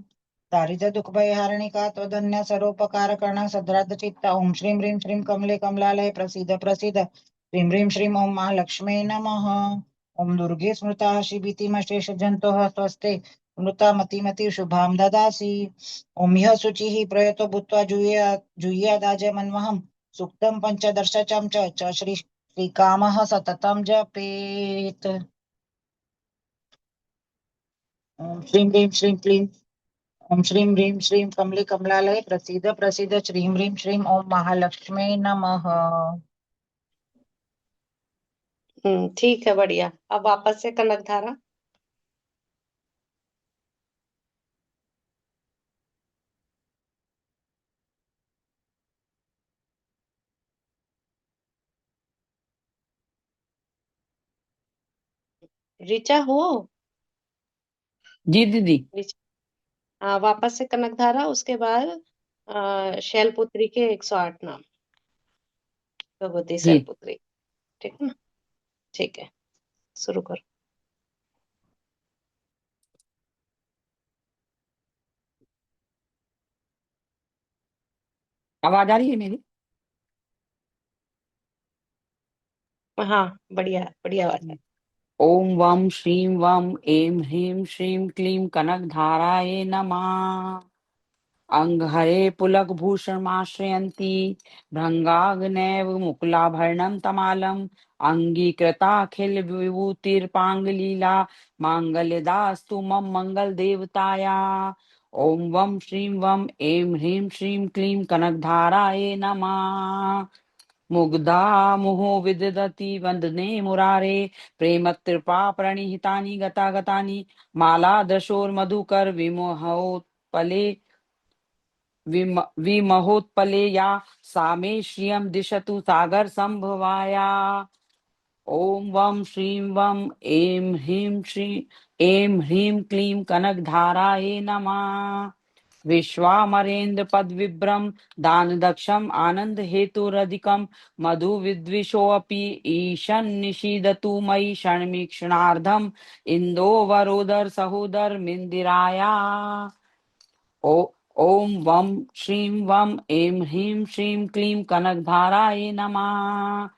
दारिद्र्य दुख भय हारिणिका त्वदन्य सर्वोपकार कर्ण सद्राद्ध चित्ता ओम श्रीं ह्रीं श्रीं कमले कमलालय प्रसीद प्रसीद श्रीं ह्रीं श्रीं ओम महालक्ष्मी नमः। ओम दुर्गे स्मृता शिभीतिमशेष जंतोः स्वस्ते मृता मतिमति शुभां ददासि। ओम ह्यः शुचिः प्रयतो भूत्वा जुह्यादाजमन्वहं सूक्तं पंचदर्शचं च श्रीकामः सततं जपेत्। ओम श्रीं ह्रीं श्रीं क्लीं ओम श्रीं ह्रीं श्रीं कमले कमलालय प्रसीद प्रसीद श्रीं ह्रीं श्रीं ओम महालक्ष्मी नमः। ठीक है, बढ़िया। अब वापस से कनक धारा। ऋचा हो? जी दीदी। हाँ, वापस से कनक धारा, उसके बाद शैलपुत्री के 108 नाम, भगवती जी शैलपुत्री। ठीक है ना? ठीक है, शुरू करो। आवाज आ रही है मेरी? हाँ, बढ़िया बढ़िया बात है। ओम वम श्रीं वम ऐं ह्रीं श्रीं क्लीं कनकधाराय नमः। अंगहरे पुलकभूषणमाश्रयन्ती भृङ्गाग्नैव मुकुलाभरणं तमालम् अङ्गीकृताखिलविभूतिर्पाङ्गलीला माङ्गल्यदास्तु मम मङ्गलदेवताया। ॐ वं श्रीं वं ऐं ह्रीं श्रीं क्लीं कनकधाराय नमः। मुग्धा मुहो विदधति वन्दने मुरारे प्रेमत्कृपा प्रणिहितानि गतागतानि मालादशोर्मधुकर विमोहोत्पले विमहोत्पले या सा मे श्रियं दिशतु सागर संभवाया। ओम वम श्रीं वम ऐं ह्रीं क्लीं कनकधाराय नमः। विश्वामरेन्द्र पदविभ्रम दान दक्षम आनंद हेतुरधिकम मधु विद्विषोऽपि ईशन् निषीदतु मयि षण्मीक्षणार्धम इंदोवरोदर सहोदर मिंदिराया। ओ ओम वम श्रीं वम ऐं ह्रीं श्रीं क्लीं कनकधाराय नमः।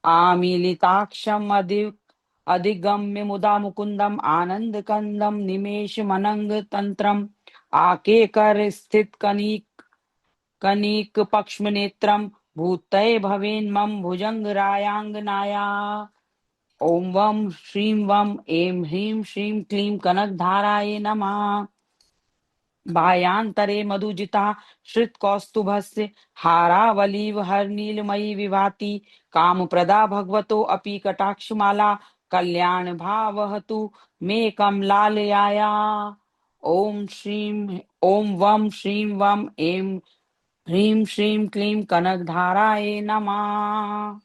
आमीलिताक्षम अधिगम्य मुदा मुकुंदम आनंद कंदम निमेष मनंग तंत्रम आकेकर स्थित कनिक पक्ष्म नेत्रम भूतय भवेन मम भुजंग रायांगनाया। ओम वम श्रीं वम ऐं ह्रीं श्रीं क्लीं कनकधाराय नमः। बायांतरे मधुजिता श्रितकौस्तुभस्य हारावलीव हरनीलमयी विभाति कामप्रदा भगवतो अपि कटाक्षमाला कल्याण भावहतु मे कमलालयाया। ओम वम श्रीं वम ऐं ह्रीं श्रीं क्लीं कनकधाराय नमः।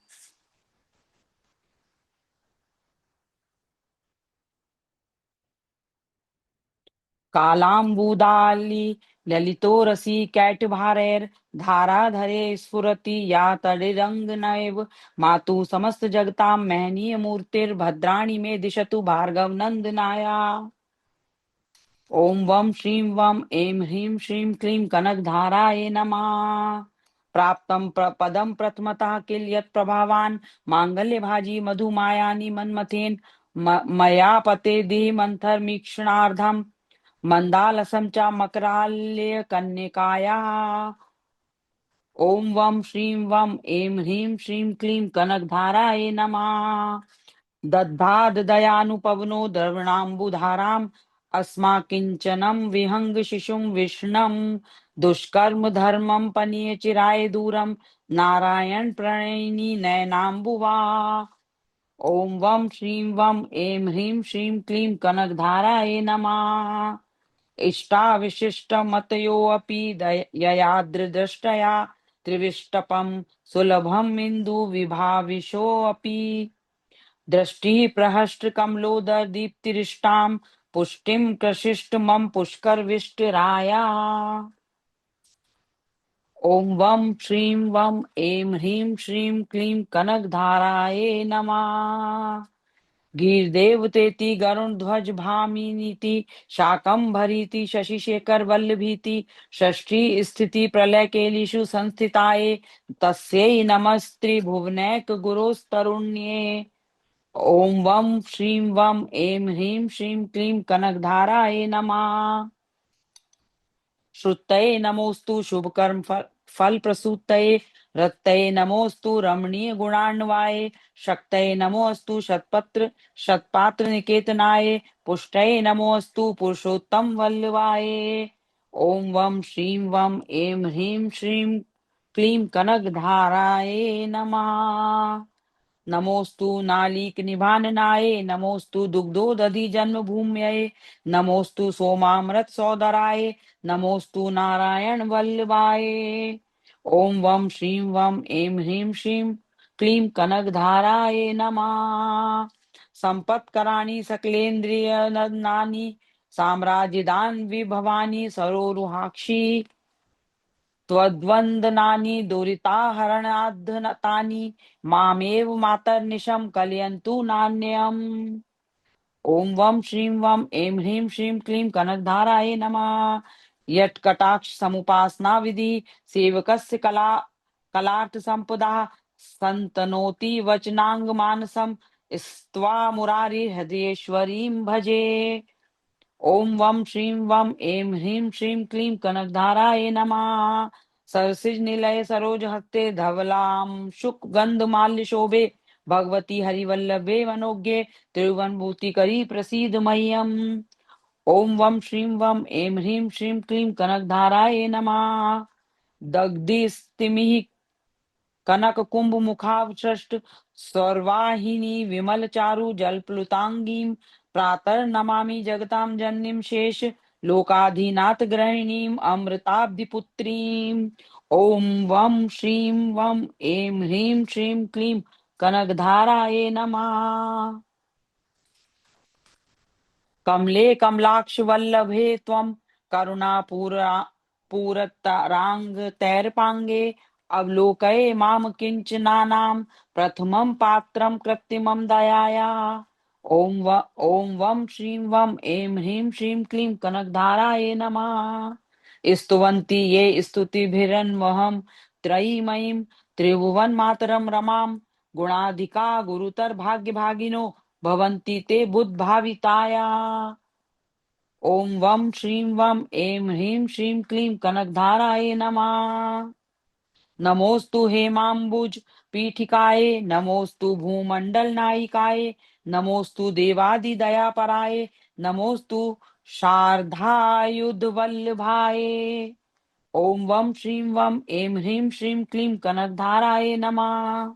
कालाम्बुदाली ललितोरसी कैटभारैर् धाराधरे स्फुरति या तडिरङ्गनैव मातु समस्त जगतां महनीय मूर्तिर्भद्राणि मे दिशतु भार्गव नंदनाया। ओम वम श्रीं वम ऐं ह्रीं श्रीं क्लीं कनकधाराय नमः। प्राप्तं पदं प्रथमतः किल यत् प्रभावान् मांगल्यभाजी मधुमायानि मन्मथेन मया पते मंथरमीक्षणार्धम् मंदालसं च मकराल्य कन्यकाया। ओम वम श्रीं वम ऐं ह्रीं श्रीं क्लीं कनकधाराय नमः। दद्धाद दयानुपवनो द्रवणाम्बुधाराम् अस्माकिंचनं विहंग शिशुं विष्णं दुष्कर्म धर्मं पनीय चिराय दूरं नारायण प्रणयिनी नयनाम्बुवा। ओम वम श्रीं वम ऐं ह्रीं श्रीं क्लीं कनकधाराय नमः। इष्टाविशिष्टमतयोऽपि ययादृदृष्टया त्रिविष्टपं सुलभम् इन्दुविभाविशोऽपि दृष्टिः प्रहस्त्रकमलोदर दीप्तिरिष्टां पुष्टिं कृषिष्ट मम पुष्करविष्टराया। ओम वम श्रीं वम ऐं ह्रीं श्रीं क्लीं कनकधाराय नमः। गीर्देवतेति गरुण ध्वज भामिनीति शाकंभरीति शशिशेखर वल्लभीति षष्ठी स्थिति प्रलय केलिषु संस्थिताये तस्यै नमस्त्रिभुवनैक गुरोस्तरुण्ये। ओम वम श्रीं वम ऐं ह्रीं श्रीं क्लीं कनकधाराय नमः। श्रुतये नमोस्तु शुभकर्म फल प्रसूतये रतये नमोस्तु रमणीय गुणान्वाये शक्तये नमोस्तु शतपात्र निकेतनाय पुष्टये नमोस्तु पुरुषोत्तम वल्लभाय। ओम वम श्रीं वम ऐं ह्रीं श्रीं क्लीं कनकधाराय नमः। नमोस्तु नालीक निभाननाय नमोस्तु दुग्धोदधि जन्म भूम्यै नमोस्तु सोमामृत सौदराय नमोस्तु नारायण वल्लभाय। ओम वम श्रीं वम ऐं ह्रीं श्रीं क्लीं कनकधाराय नमः। संपत्कराणि सकलेन्द्रिय नदनानि साम्राज्यदान विभवानि सरोरुहाक्षी त्वद्वन्दनानि दुरिताहरणाद्धनतानि मामेव मातर्निशं कलयन्तु नान्यम्। ओम वम श्रीं वम ऐं ह्रीं श्रीं क्लीं कनकधाराय नमः। यत्कटाक्ष समुपासना विधि सेवकस्य कलार्थ संपदा संतनोति वचनांग मानसम स्त्वा मुरारी हृदयेश्वरीं भजे। ओम वम श्रीं वम ऐं ह्रीं श्रीं क्लीं कनकधाराय नमः। सरसिज निलय सरोज हस्ते धवलां शुक गंध माल्य शोभे भगवती हरिवल्लभे मनोज्ञे त्रिभुवनभूति करी प्रसीद मह्यम। ओम वम श्रीं वम ऐं ह्रीं श्रीं क्लीं कनकधाराय नमः। दग्धिस्तिमिः कनक कुंभ मुखावसृष्ट सर्वाहिनी विमल चारु जलप्लुतांगीं प्रातः नमामि जगतां जननीं शेष लोकाधिनाथ गृहिणीं अमृताब्धि पुत्रीं। ओम वम श्रीं वम ऐं ह्रीं श्रीं क्लीं कनकधाराय नमः। कमले कमलाक्ष वल्लभे त्वं करुणापूरतराङ्गतैर्पाङ्गे अवलोकये मां किञ्चनानां प्रथमं पात्रं कृत्रिमं दयाया। ओम वम श्रीं वम ऐं ह्रीं श्रीं क्लीं कनकधाराय नमः। स्तुवन्ति ये स्तुतिभिरन्वहं त्रयीमयीं त्रिभुवन मातरं रमां गुणाधिका गुरुतर भाग्यभागिनो भवन्ति ते बुद्भाविताया। ओम वम श्रीं वम ऐं ह्रीं श्रीं क्लीं कनकधाराय नमः। नमोस्तु हेमाम्बुज पीठिकाय नमोस्तु भूमंडल नायिकाय नमोस्तु देवादिदयापराय नमोस्तु शार्धायुध वल्लभाय। ओम वम श्रीं वम ऐं ह्रीं श्रीं क्लीं कनकधाराय नमः।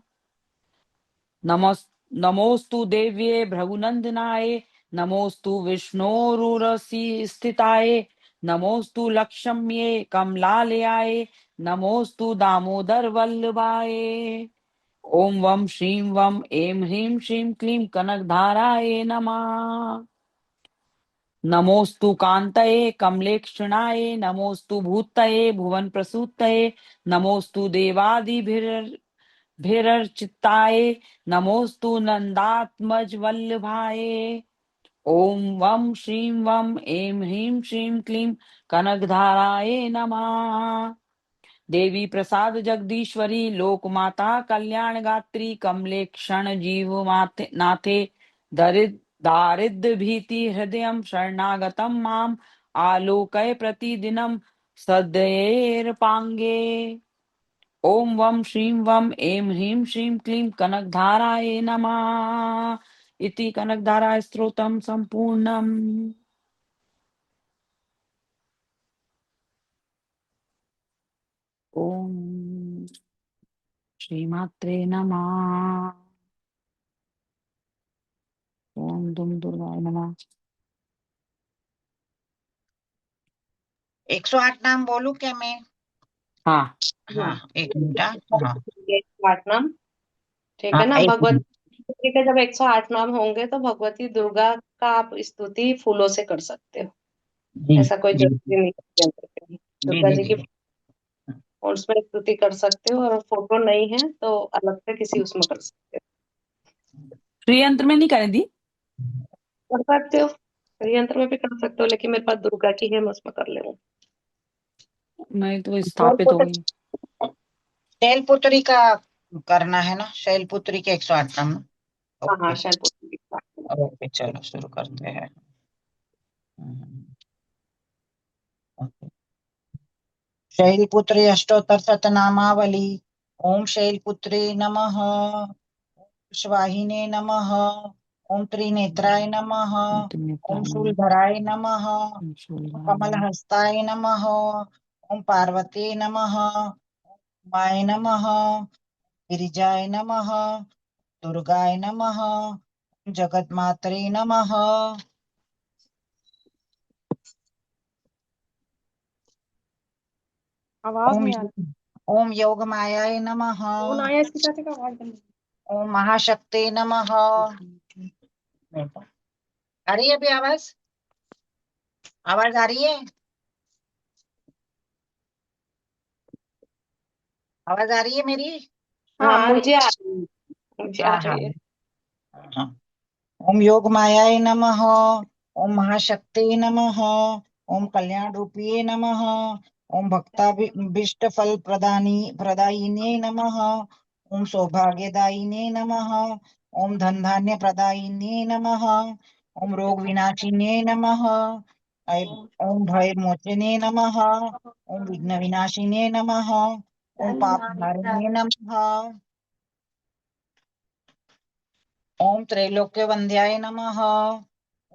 नमोस्तु देव्ये भृगुनंदनाय नमोस्तु विष्णोरुरसी स्थिताय नमोस्तु लक्ष्म्ये कमलालयाय नमोस्तु दामोदर वल्लभाय। ओम वम श्रीं वम ऐं ह्रीं श्रीं क्लीं कनकधाराय नमः। नमोस्तु कांतये कमलेक्षणाय नमोस्तु भूतये भुवन प्रसूतये नमोस्तु देवादिभिरर्चिताय नमोस्तु नंदात्मज वल्लभाय। ओम वम श्रीं वम ऐं ह्रीं श्रीं क्लीं कनकधाराय नमः। देवी प्रसाद जगदीश्वरी लोकमाता कल्याण गात्री कमले क्षण जीव नाथे दारिद्र भीति हृदय शरणागतम माम आलोकय प्रतिदिनम सदैर पांगे। ओम वम श्रीं वम ऐं ह्रीं श्रीं क्लीं कनकधाराय नमः। इति कनकधारा स्तोत्रम संपूर्णम। ओम श्रीमात्रे नमः। ओम दुम दुर्गाय नमः। 108 नाम बोलूं क्या मैं? हाँ हाँ, एक मिनट। हाँ 108 नाम, ठीक है हाँ, ना। एक मिनट। भगवती के जब 108 नाम होंगे तो भगवती दुर्गा का आप स्तुति फूलों से कर सकते हो, जी ऐसा कोई जी जरूरी नहीं है यंत्र पे ही। जी दुर्गा जी जी जी की और उसमें स्तुति कर सकते हो, और फोटो नहीं है तो अलग से किसी उसमें कर सकते हो। श्री यंत्र में नहीं करें दी। कर सकते हो, यंत्र में भी कर सकते हो, लेकिन मेरे पास दुर्गा की है, मैं उसमें कर ले रही हूँ। नहीं तो स्थापित हो गई। शैलपुत्री का करना है ना, शैलपुत्री के 108 नाम। हाँ हाँ, ओके, शायद ओके, चलो शुरू करते हैं। ओके। शैलपुत्री अष्टोत्तर शतनामावली। ओम शैलपुत्री नमः। स्वाहिने नमः। ओम त्रिनेत्राय नमः। ओम शूलधराय नमः। ओम कमलहस्ताय नमः। ओम पार्वती नमः। माय नमः। गिरिजाय नमः। दुर्गाय नमः। जगन्मात्रे नमः। आवाज ओम नहीं आ रही। ओम योग मायाय नमः। फोन आया, इसकी चाची का आवाज बंद। ओम महाशक्ति नमः। आ रही है अभी आवाज? आवाज आ रही है? आवाज आ रही है मेरी? हाँ, मुझे आ रही है, मुझे आ हाँ हाँ रही है। हाँ। ओम योग मायाय नमः। ओम महाशक्ति नमः। ओम कल्याण रूपिये नमः। ओम भक्ताभीष्ट फल प्रदायिने नमः। ओम सौभाग्यदायिने नमः। ओम धन धान्य प्रदायिने नमः। ओम रोग विनाशिने नमः। ओम भय मोचने नमः। ओम विघ्न विनाशिने नमः। ओम पाप हारिणे नमः। ओम त्रैलोक्य वंद्याय नमः।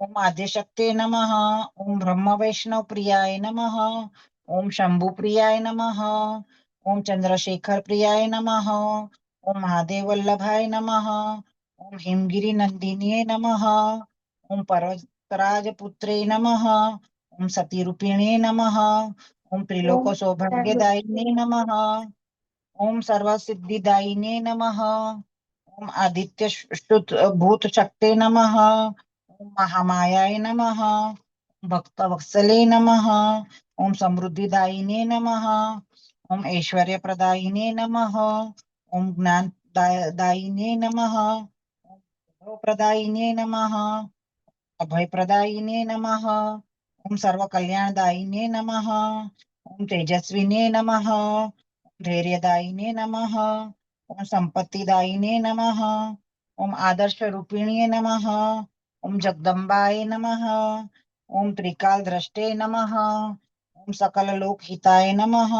ओम आदिशक्ति नमः। ओम ब्रह्म वैष्णव प्रियाय नमः। ओम शंभु प्रियाय नमः। ओम चंद्रशेखर प्रियाय नमः। ओम महादेव वल्लभाय नमः। ओम हिमगिरि नंदिन्ये नमः। ओम पर्वतराज पुत्रे नमः। ओम सतीरूपिणे नमः। ओम त्रिलोक सौभाग्यदायिने नमः। ओम सर्वसिद्धिदायिने नमः। ओम आदित्य श्रुत भूत शक्ते नमः। ओम महामायाय नमः। ओम भक्त वत्सले नमः। ओम समृद्धिदायिने नमः। ओम ऐश्वर्य प्रदायिने नमः। ओम ज्ञान दायिने नमः। ओम प्रदायिने नमः। अभय प्रदायिने नमः। ओम सर्व कल्याणदायिने नमः। ओम तेजस्विने नमः। धैर्यदायिने नमः। ओम संपत्तिदायिने नमः। ओम आदर्श रूपिणे नमः। ओम जगदम्बाय नमः। ओम त्रिकाल दृष्टे नमः। ओम सकल लोक हिताय नमः।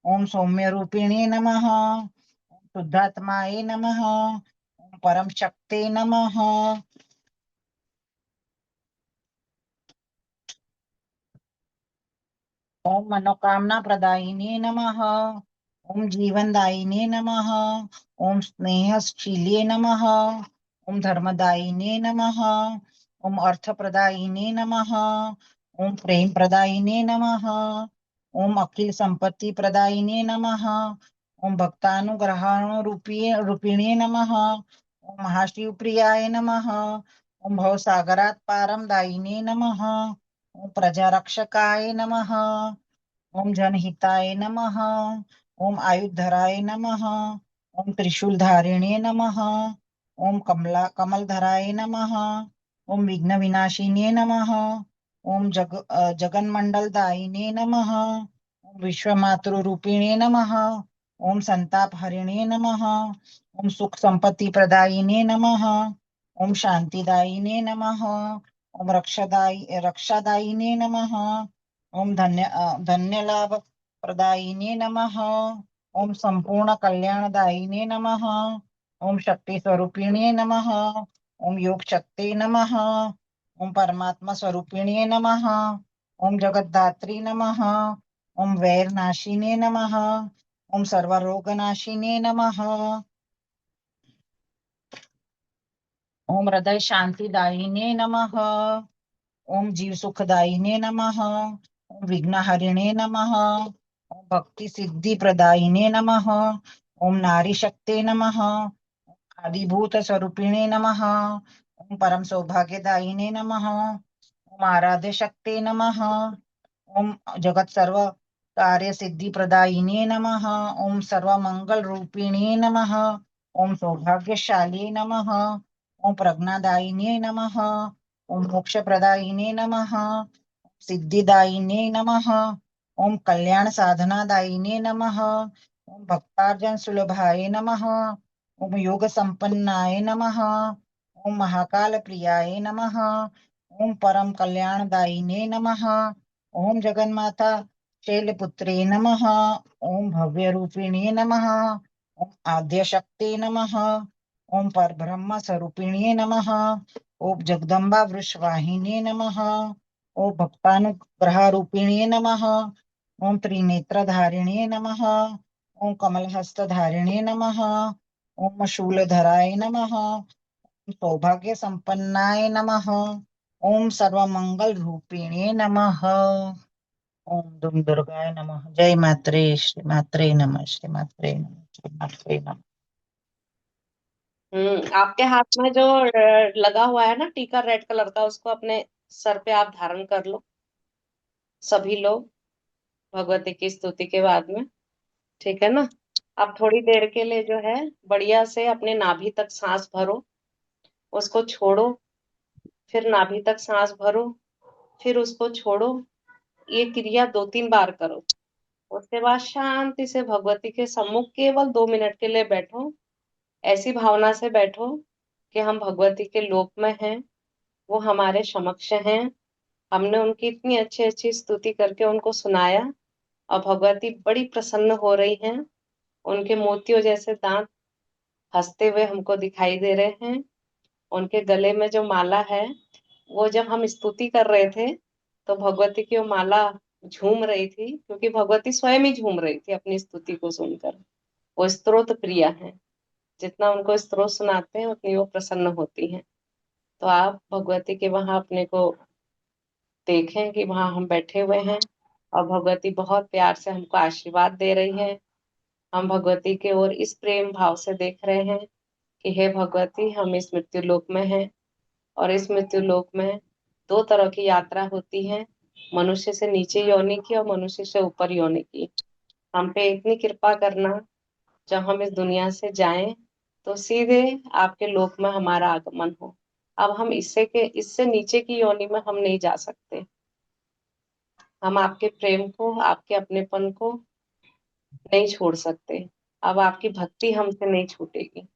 ओम सौम्य रूपिणे नमः। ओम शुद्धात्माय नमः। ओम परम शक्ते नमः। ओम मनोकामना प्रदायिने नमः। ओम जीवनदायिने नमः। ओम स्नेहशीले नमः। ओम धर्मदायिने नमः। ओम अर्थ प्रदायिने नमः। ओम प्रेम प्रदायिने नमः। ओम अखिल संपत्ति प्रदायिने नमः। ओम रूपिणे नमः। ओम महाशिव प्रियाय नमः। ओम भवसागरात् पारम दायिने नमः। ओम प्रजारक्षकाय नमः। ओम जनहिताय नमः। ओम आयुधराय नमः। ओम त्रिशूलधारिणे नमः। ओम कमलधराय नमः। ओम विघ्न विनाशिने नमः। ओम जगन्मंडलदायिने नमः। ओम विश्वमातृरूपिणे नमः। ओम संताप हरिणे नमः। ओम सुख संपत्ति प्रदायिने नमः। ओम शांतिदायिने नमः। ओम रक्षादायिने नमः। ओम धन्य लाभ प्रदायिने नमः। ओम संपूर्ण कल्याणदायिने नमः। ओम शक्ति स्वरूपिणे नमः। ओम योग शक्ति नमः। ओम परमात्मा स्वरूपिणे नमः। ओम जगद्धात्री नमः। ओम वैरनाशिने नमः। ओम सर्वरोगनाशिने नमः। ओम हृदय शांतिदायिने नमः। ओम जीव सुखदायिने नमः। ओम विघ्नहरिणे नमः। ओम भक्ति सिद्धि प्रदायिने नमः। ओम नारी शक्ते नमः। आदिभूत स्वरूपिणे नमः। ओम परम सौभाग्यदायिने नमः। ओम आराध्य शक्ते नमः। ओम जगत सर्व कार्य सिद्धि प्रदायिने नमः। ओम सर्व मंगल रूपिणे नमः। ओम सौभाग्यशाली नमः। ओम प्रज्ञादायिने नमः। ओम मोक्षप्रदायिने नमः, सिद्धिदायिने नमः, ओम कल्याण साधनादायिने नमः, ओम भक्तार्जन सुलभाय नमः, ओम योग संपन्नाय नमः, ओम महाकाल प्रियाय नमः, ओम परम कल्याणदायिने नमः, ओम जगन्माता शैलपुत्रे नमः, ओम भव्य रूपिणे नमः, ओम आद्य शक्ति नमः, ओम परब्रह्म स्वरूपिणे नमः, ओम जगदम्बा वृषवाहिनी नमः, ओम भक्तानुग्रह रूपिणे नमः, ओम त्रिनेत्रधारिणे नमः, ओम कमलहस्तधारिणे नमः, ओम शूलधराय नमः, ओम सौभाग्य संपन्नाय नमः, ओम सर्वमंगल रूपिणे नमः, ओम दुम दुर्गाय नमः। जय मात्रे, श्री मात्रे नमः, श्री मात्रे नमः, श्री मात्रे नमः। आपके हाथ में जो लगा हुआ है ना टीका रेड कलर का, उसको अपने सर पे आप धारण कर लो सभी लोग भगवती की स्तुति के बाद में। ठीक है ना। आप थोड़ी देर के लिए जो है बढ़िया से अपने नाभि तक सांस भरो, उसको छोड़ो, फिर नाभि तक सांस भरो, फिर उसको छोड़ो। ये क्रिया 2-3 बार करो। उसके बाद शांति से भगवती के सम्मुख केवल 2 मिनट के लिए बैठो। ऐसी भावना से बैठो कि हम भगवती के लोक में हैं, वो हमारे समक्ष हैं। हमने उनकी इतनी अच्छी अच्छी स्तुति करके उनको सुनाया और भगवती बड़ी प्रसन्न हो रही हैं। उनके मोतियों जैसे दांत हंसते हुए हमको दिखाई दे रहे हैं। उनके गले में जो माला है, वो जब हम स्तुति कर रहे थे तो भगवती की वो माला झूम रही थी, क्योंकि भगवती स्वयं ही झूम रही थी अपनी स्तुति को सुनकर। वो स्तोत्र प्रिया है, जितना उनको स्तोत्र सुनाते हैं उतनी वो प्रसन्न होती हैं। तो आप भगवती के वहां अपने को देखें कि वहां हम बैठे हुए हैं और भगवती बहुत प्यार से हमको आशीर्वाद दे रही है। हम भगवती के ओर इस प्रेम भाव से देख रहे हैं कि हे भगवती, हम इस मृत्यु लोक में हैं और इस मृत्यु लोक में 2 तरह की यात्रा होती है, मनुष्य से नीचे योनि की और मनुष्य से ऊपर योनि की। हम पे इतनी कृपा करना, जब हम इस दुनिया से जाएं तो सीधे आपके लोक में हमारा आगमन हो। अब हम इससे नीचे की योनि में हम नहीं जा सकते। हम आपके प्रेम को, आपके अपनेपन को नहीं छोड़ सकते। अब आपकी भक्ति हमसे नहीं छूटेगी।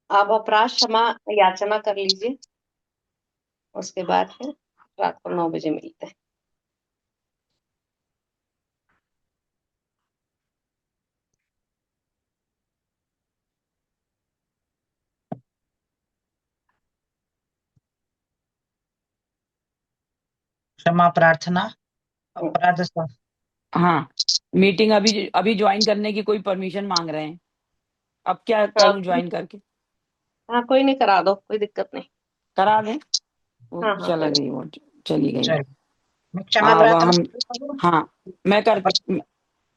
आप अपराध क्षमा याचना कर लीजिए, उसके बाद फिर रात को 9 बजे मिलते हैं। क्षमा प्रार्थना, अपराध हाँ, मीटिंग अभी अभी ज्वाइन करने की कोई परमिशन मांग रहे हैं। अब क्या हाँ, करूं ज्वाइन करके? हाँ, कोई नहीं, करा दो, कोई दिक्कत नहीं। करा दें? वो हाँ, हाँ, चला कोई गई, वो चली गई वो। चल, मैं क्षमा अब प्रार्थना हम, करूं? हाँ, मैं कर,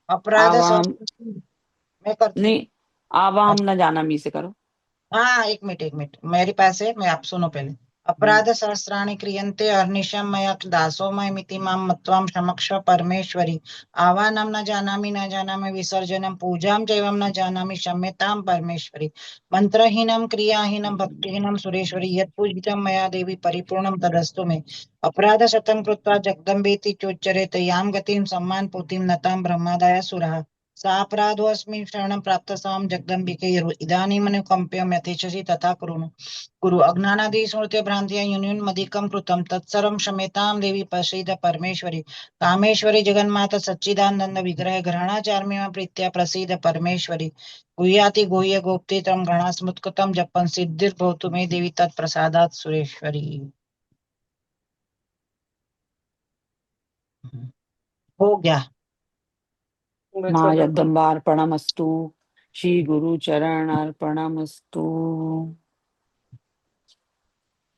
अपराध अब हम, सहस्त्र मैं करती हूँ। नहीं, अब हम न जाना मी से करो। हाँ, एक मिनट एक मिनट, मेरे पास है, मैं आप सुनो पहले। अपराध सहस्राणि क्रियन्ते अहर्निशं मया दासो मयमिति मां मत्वां क्षमस्व परमेश्वरी। आवाहनं न जानामि विसर्जनं पूजां चैवं न जानामि क्षम्यतां परमेश्वरी। मंत्रहीनं क्रियाहीनं भक्तिहीनं सुरेश्वरी, यत् पूजितं मया देवी परिपूर्णं तदस्तु मे। अपराध शतं कृत्वा जगदम्बेति चोच्चरेत, यां गतिं सम्मान पूतिं नतां ब्रह्मादयः सुराः। सापराधोऽस्मि शरणं प्राप्तसां जगदम्बिके इदानीमनुकम्प्यं यथेच्छसि तथा कुरु अज्ञानादि स्मृते भ्रान्त्या न्यूनमधिकं कृतं तत्सर्वं क्षम्यतां देवी प्रसीद परमेश्वरी कामेश्वरी जगन्माता सच्चिदानंद विग्रह ग्रहणाचार्य प्रीत्या प्रसीद परमेश्वरी गुह्याति गुह्य गोप्ते तम गणास्मुत्कृतं जपन सिद्धिर्भवतु मे देवी तत्प्रसादात् सुरेश्वरी। हो गया। माँ जगदम्बार्पणमस्तु, श्री गुरु चरण अर्पणमस्तु।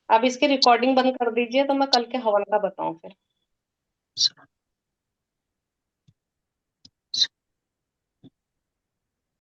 अब इसकी रिकॉर्डिंग बंद कर दीजिए तो मैं कल के हवन का बताऊं फिर।